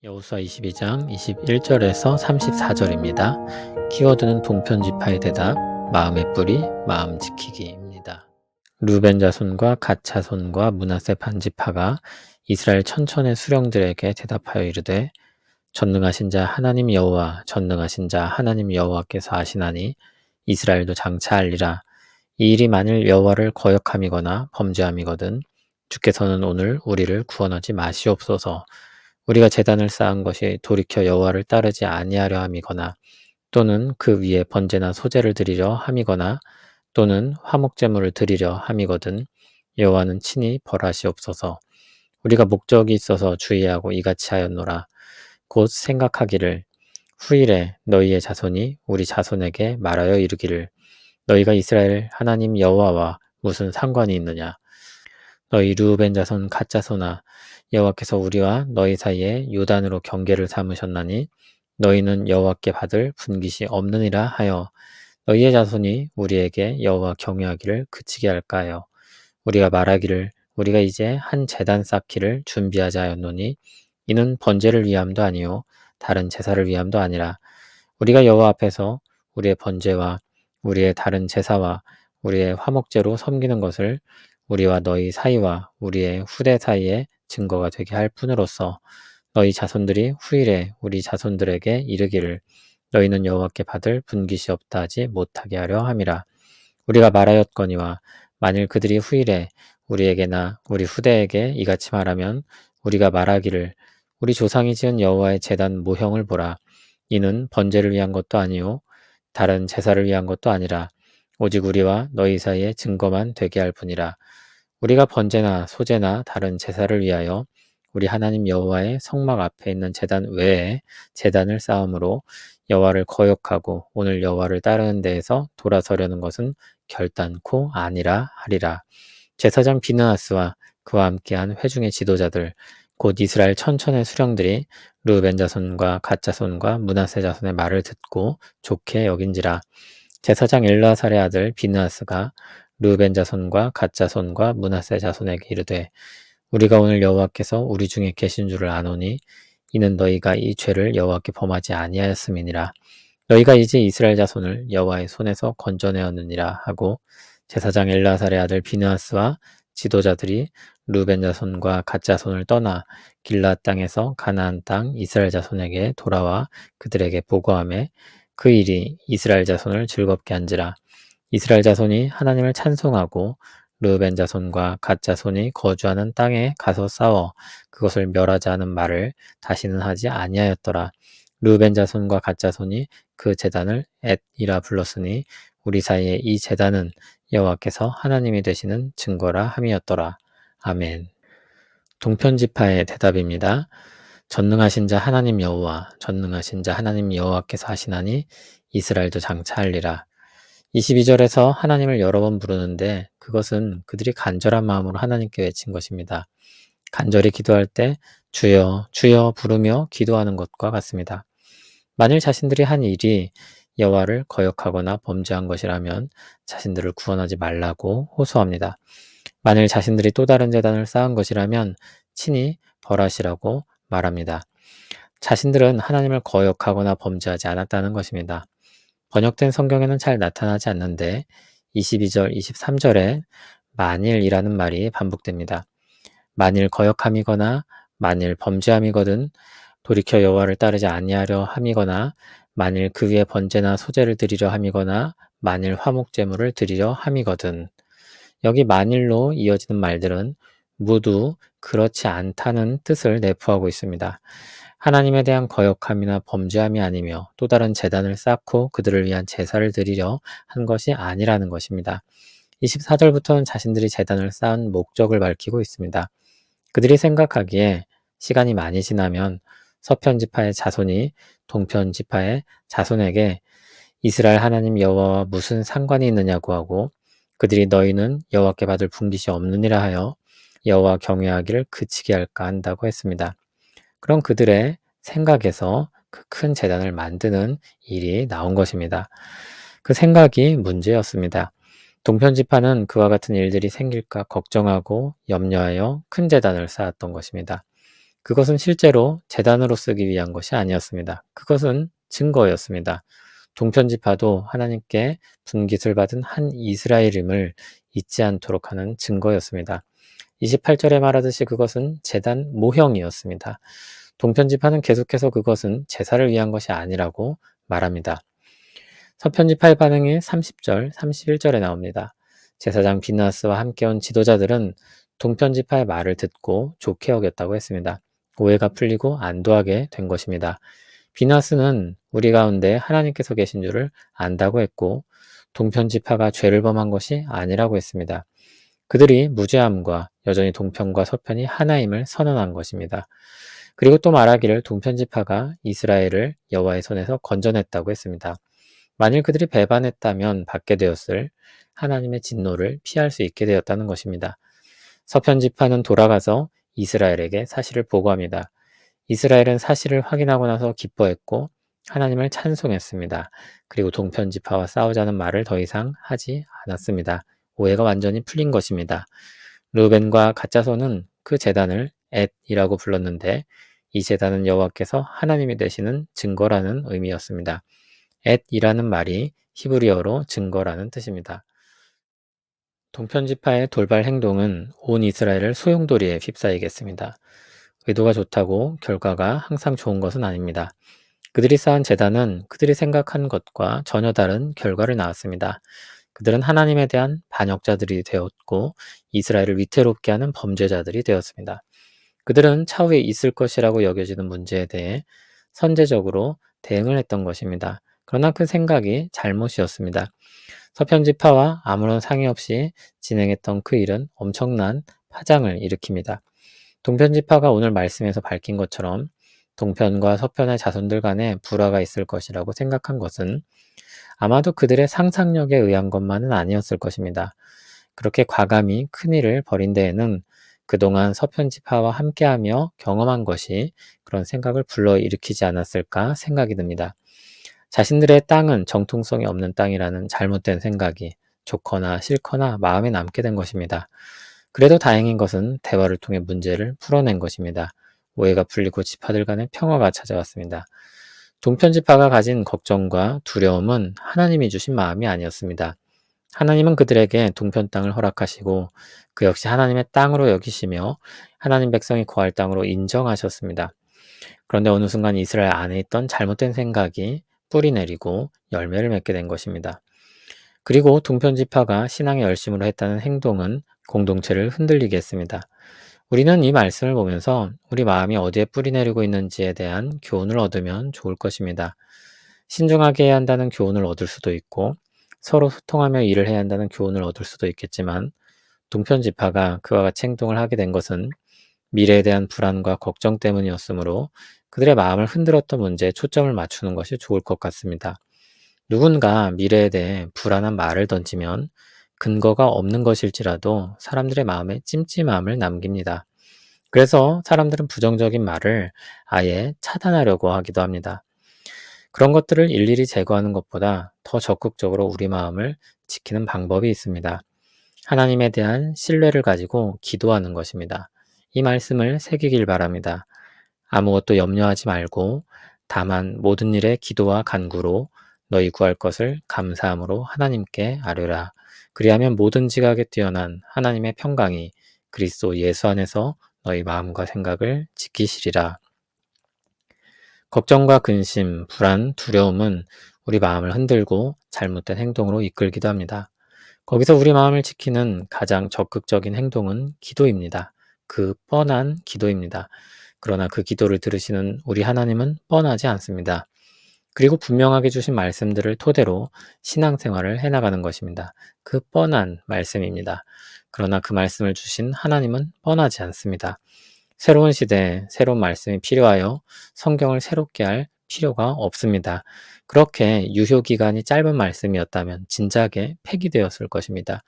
여호수아 22장 21절에서 34절입니다. 키워드는 동편지파의 대답, 마음의 뿌리, 마음 지키기입니다. 르벤 자손과 갓 자손과 므낫세 반지파가 이스라엘 천천의 수령들에게 대답하여 이르되, 전능하신 자 하나님 여호와, 전능하신 자 하나님 여호와께서 아시나니 이스라엘도 장차하리라. 이 일이 만일 여호와를 거역함이거나 범죄함이거든 주께서는 오늘 우리를 구원하지 마시옵소서. 우리가 제단을 쌓은 것이 돌이켜 여호와를 따르지 아니하려 함이거나 또는 그 위에 번제나 소제를 드리려 함이거나 또는 화목제물을 드리려 함이거든 여호와는 친히 벌하시옵소서. 우리가 목적이 있어서 주의하고 이같이 하였노라. 곧 생각하기를 후일에 너희의 자손이 우리 자손에게 말하여 이르기를 너희가 이스라엘 하나님 여호와와 무슨 상관이 있느냐. 너희 르우벤 자손 갓 자손아, 여호와께서 우리와 너희 사이에 요단으로 경계를 삼으셨나니 너희는 여호와께 받을 분깃이 없느니라 하여 너희의 자손이 우리에게 여호와 경외하기를 그치게 할까요? 우리가 말하기를 우리가 이제 한 제단 쌓기를 준비하자 하였노니 이는 번제를 위함도 아니요 다른 제사를 위함도 아니라 우리가 여호와 앞에서 우리의 번제와 우리의 다른 제사와 우리의 화목제로 섬기는 것을 우리와 너희 사이와 우리의 후대 사이에 증거가 되게 할 뿐으로써 너희 자손들이 후일에 우리 자손들에게 이르기를 너희는 여호와께 받을 분깃이 없다 하지 못하게 하려 함이라. 우리가 말하였거니와 만일 그들이 후일에 우리에게나 우리 후대에게 이같이 말하면 우리가 말하기를 우리 조상이 지은 여호와의 제단 모형을 보라. 이는 번제를 위한 것도 아니요 다른 제사를 위한 것도 아니라 오직 우리와 너희 사이에 증거만 되게 할 뿐이라. 우리가 번제나 소제나 다른 제사를 위하여 우리 하나님 여호와의 성막 앞에 있는 제단 외에 제단을 쌓음으로 여호와를 거역하고 오늘 여호와를 따르는 데에서 돌아서려는 것은 결단코 아니라 하리라. 제사장 비느하스와 그와 함께한 회중의 지도자들 곧 이스라엘 천천의 수령들이 르우벤 자손과 갓 자손과 므낫세 자손의 말을 듣고 좋게 여긴지라. 제사장 엘라살의 아들 비느하스가 르우벤 자손과 갓 자손과 므낫세 자손에게 이르되 우리가 오늘 여호와께서 우리 중에 계신 줄을 아노니 이는 너희가 이 죄를 여호와께 범하지 아니하였음이니라. 너희가 이제 이스라엘 자손을 여호와의 손에서 건져내었느니라 하고 제사장 엘라살의 아들 비느하스와 지도자들이 르벤 자손과 갓 자손을 떠나 길앗 땅에서 가나안 땅 이스라엘 자손에게 돌아와 그들에게 보고하매 그 일이 이스라엘 자손을 즐겁게 한지라. 이스라엘 자손이 하나님을 찬송하고 르벤 자손과 갓 자손이 거주하는 땅에 가서 싸워 그것을 멸하지 않은 말을 다시는 하지 아니하였더라. 르벤 자손과 갓 자손이 그 제단을 엣이라 불렀으니 우리 사이에 이 제단은 여호와께서 하나님이 되시는 증거라 함이었더라. 아멘. 동편지파의 대답입니다. 전능하신 자 하나님 여호와, 전능하신 자 하나님 여호와께서 하시나니 이스라엘도 장차하리라. 22절에서 하나님을 여러 번 부르는데 그것은 그들이 간절한 마음으로 하나님께 외친 것입니다. 간절히 기도할 때 주여, 주여 부르며 기도하는 것과 같습니다. 만일 자신들이 한 일이 여호와를 거역하거나 범죄한 것이라면 자신들을 구원하지 말라고 호소합니다. 만일 자신들이 또 다른 제단을 쌓은 것이라면 친히 벌하시라고 말합니다. 자신들은 하나님을 거역하거나 범죄하지 않았다는 것입니다. 번역된 성경에는 잘 나타나지 않는데 22절, 23절에 만일이라는 말이 반복됩니다. 만일 거역함이거나 만일 범죄함이거든 돌이켜 여호와를 따르지 아니하려 함이거나 만일 그 위에 번제나 소제를 드리려 함이거나 만일 화목제물을 드리려 함이거든. 여기 만일로 이어지는 말들은 모두 그렇지 않다는 뜻을 내포하고 있습니다. 하나님에 대한 거역함이나 범죄함이 아니며 또 다른 제단을 쌓고 그들을 위한 제사를 드리려 한 것이 아니라는 것입니다. 24절부터는 자신들이 제단을 쌓은 목적을 밝히고 있습니다. 그들이 생각하기에 시간이 많이 지나면 서편지파의 자손이 동편지파의 자손에게 이스라엘 하나님 여호와와 무슨 상관이 있느냐고 하고 그들이 너희는 여호와께 받을 분깃이 없느니라 하여 여호와 경외하기를 그치게 할까 한다고 했습니다. 그럼 그들의 생각에서 그 큰 제단을 만드는 일이 나온 것입니다. 그 생각이 문제였습니다. 동편지파는 그와 같은 일들이 생길까 걱정하고 염려하여 큰 제단을 쌓았던 것입니다. 그것은 실제로 제단으로 쓰기 위한 것이 아니었습니다. 그것은 증거였습니다. 동편지파도 하나님께 분깃을 받은 한 이스라엘임을 잊지 않도록 하는 증거였습니다. 28절에 말하듯이 그것은 제단 모형이었습니다. 동편지파는 계속해서 그것은 제사를 위한 것이 아니라고 말합니다. 서편지파의 반응이 30절, 31절에 나옵니다. 제사장 비나스와 함께 온 지도자들은 동편지파의 말을 듣고 좋게 여겼다고 했습니다. 오해가 풀리고 안도하게 된 것입니다. 비나스는 우리 가운데 하나님께서 계신 줄을 안다고 했고 동편지파가 죄를 범한 것이 아니라고 했습니다. 그들이 무죄함과 여전히 동편과 서편이 하나임을 선언한 것입니다. 그리고 또 말하기를 동편지파가 이스라엘을 여호와의 손에서 건져냈다고 했습니다. 만일 그들이 배반했다면 받게 되었을 하나님의 진노를 피할 수 있게 되었다는 것입니다. 서편지파는 돌아가서 이스라엘에게 사실을 보고합니다. 이스라엘은 사실을 확인하고 나서 기뻐했고 하나님을 찬송했습니다. 그리고 동편지파와 싸우자는 말을 더 이상 하지 않았습니다. 오해가 완전히 풀린 것입니다. 르벤과 갓자손은 그 제단을 엣이라고 불렀는데 이 제단은 여호와께서 하나님이 되시는 증거라는 의미였습니다. 엣이라는 말이 히브리어로 증거라는 뜻입니다. 동편지파의 돌발 행동은 온 이스라엘을 소용돌이에 휩싸이게 했습니다. 의도가 좋다고 결과가 항상 좋은 것은 아닙니다. 그들이 쌓은 제단은 그들이 생각한 것과 전혀 다른 결과를 낳았습니다. 그들은 하나님에 대한 반역자들이 되었고 이스라엘을 위태롭게 하는 범죄자들이 되었습니다. 그들은 차후에 있을 것이라고 여겨지는 문제에 대해 선제적으로 대응을 했던 것입니다. 그러나 그 생각이 잘못이었습니다. 서편지파와 아무런 상의 없이 진행했던 그 일은 엄청난 파장을 일으킵니다. 동편지파가 오늘 말씀에서 밝힌 것처럼 동편과 서편의 자손들 간에 불화가 있을 것이라고 생각한 것은 아마도 그들의 상상력에 의한 것만은 아니었을 것입니다. 그렇게 과감히 큰일을 벌인 데에는 그동안 서편지파와 함께하며 경험한 것이 그런 생각을 불러일으키지 않았을까 생각이 듭니다. 자신들의 땅은 정통성이 없는 땅이라는 잘못된 생각이 좋거나 싫거나 마음에 남게 된 것입니다. 그래도 다행인 것은 대화를 통해 문제를 풀어낸 것입니다. 오해가 풀리고 지파들 간의 평화가 찾아왔습니다. 동편지파가 가진 걱정과 두려움은 하나님이 주신 마음이 아니었습니다. 하나님은 그들에게 동편 땅을 허락하시고 그 역시 하나님의 땅으로 여기시며 하나님 백성이 거할 땅으로 인정하셨습니다. 그런데 어느 순간 이스라엘 안에 있던 잘못된 생각이 뿌리 내리고 열매를 맺게 된 것입니다. 그리고 동편지파가 신앙의 열심으로 했다는 행동은 공동체를 흔들리게 했습니다. 우리는 이 말씀을 보면서 우리 마음이 어디에 뿌리 내리고 있는지에 대한 교훈을 얻으면 좋을 것입니다. 신중하게 해야 한다는 교훈을 얻을 수도 있고 서로 소통하며 일을 해야 한다는 교훈을 얻을 수도 있겠지만 동편지파가 그와 같이 행동을 하게 된 것은 미래에 대한 불안과 걱정 때문이었으므로 그들의 마음을 흔들었던 문제에 초점을 맞추는 것이 좋을 것 같습니다. 누군가 미래에 대해 불안한 말을 던지면 근거가 없는 것일지라도 사람들의 마음에 찜찜함을 남깁니다. 그래서 사람들은 부정적인 말을 아예 차단하려고 하기도 합니다. 그런 것들을 일일이 제거하는 것보다 더 적극적으로 우리 마음을 지키는 방법이 있습니다. 하나님에 대한 신뢰를 가지고 기도하는 것입니다. 이 말씀을 새기길 바랍니다. 아무것도 염려하지 말고 다만 모든 일에 기도와 간구로 너희 구할 것을 감사함으로 하나님께 아뢰라. 그리하면 모든 지각에 뛰어난 하나님의 평강이 그리스도 예수 안에서 너희 마음과 생각을 지키시리라. 걱정과 근심, 불안, 두려움은 우리 마음을 흔들고 잘못된 행동으로 이끌기도 합니다. 거기서 우리 마음을 지키는 가장 적극적인 행동은 기도입니다. 그 뻔한 기도입니다. 그러나 그 기도를 들으시는 우리 하나님은 뻔하지 않습니다. 그리고 분명하게 주신 말씀들을 토대로 신앙생활을 해나가는 것입니다. 그 뻔한 말씀입니다. 그러나 그 말씀을 주신 하나님은 뻔하지 않습니다. 새로운 시대에 새로운 말씀이 필요하여 성경을 새롭게 할 필요가 없습니다. 그렇게 유효기간이 짧은 말씀이었다면 진작에 폐기되었을 것입니다.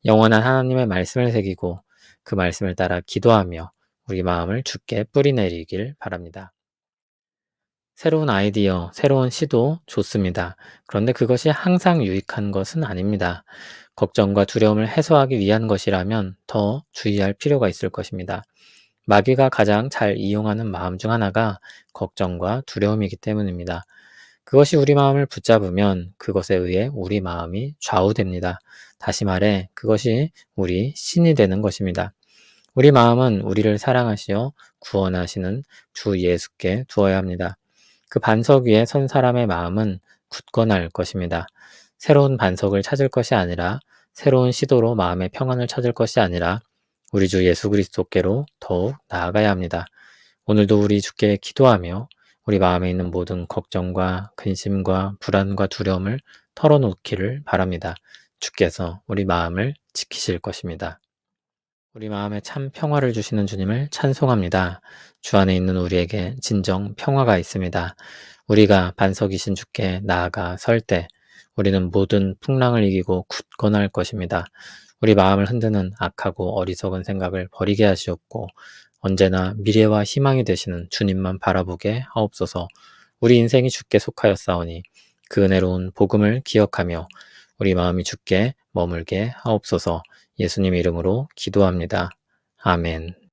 영원한 하나님의 말씀을 새기고 그 말씀을 따라 기도하며 우리 마음을 주께 뿌리내리길 바랍니다. 새로운 아이디어, 새로운 시도 좋습니다. 그런데 그것이 항상 유익한 것은 아닙니다. 걱정과 두려움을 해소하기 위한 것이라면 더 주의할 필요가 있을 것입니다. 마귀가 가장 잘 이용하는 마음 중 하나가 걱정과 두려움이기 때문입니다. 그것이 우리 마음을 붙잡으면 그것에 의해 우리 마음이 좌우됩니다. 다시 말해 그것이 우리 신이 되는 것입니다. 우리 마음은 우리를 사랑하시어 구원하시는 주 예수께 두어야 합니다. 그 반석 위에 선 사람의 마음은 굳건할 것입니다. 새로운 반석을 찾을 것이 아니라 새로운 시도로 마음의 평안을 찾을 것이 아니라 우리 주 예수 그리스도께로 더욱 나아가야 합니다. 오늘도 우리 주께 기도하며 우리 마음에 있는 모든 걱정과 근심과 불안과 두려움을 털어놓기를 바랍니다. 주께서 우리 마음을 지키실 것입니다. 우리 마음에 참 평화를 주시는 주님을 찬송합니다. 주 안에 있는 우리에게 진정 평화가 있습니다. 우리가 반석이신 주께 나아가 설 때 우리는 모든 풍랑을 이기고 굳건할 것입니다. 우리 마음을 흔드는 악하고 어리석은 생각을 버리게 하시옵고 언제나 미래와 희망이 되시는 주님만 바라보게 하옵소서. 우리 인생이 주께 속하였사오니 그 은혜로운 복음을 기억하며 우리 마음이 주께 머물게 하옵소서. 예수님 이름으로 기도합니다. 아멘.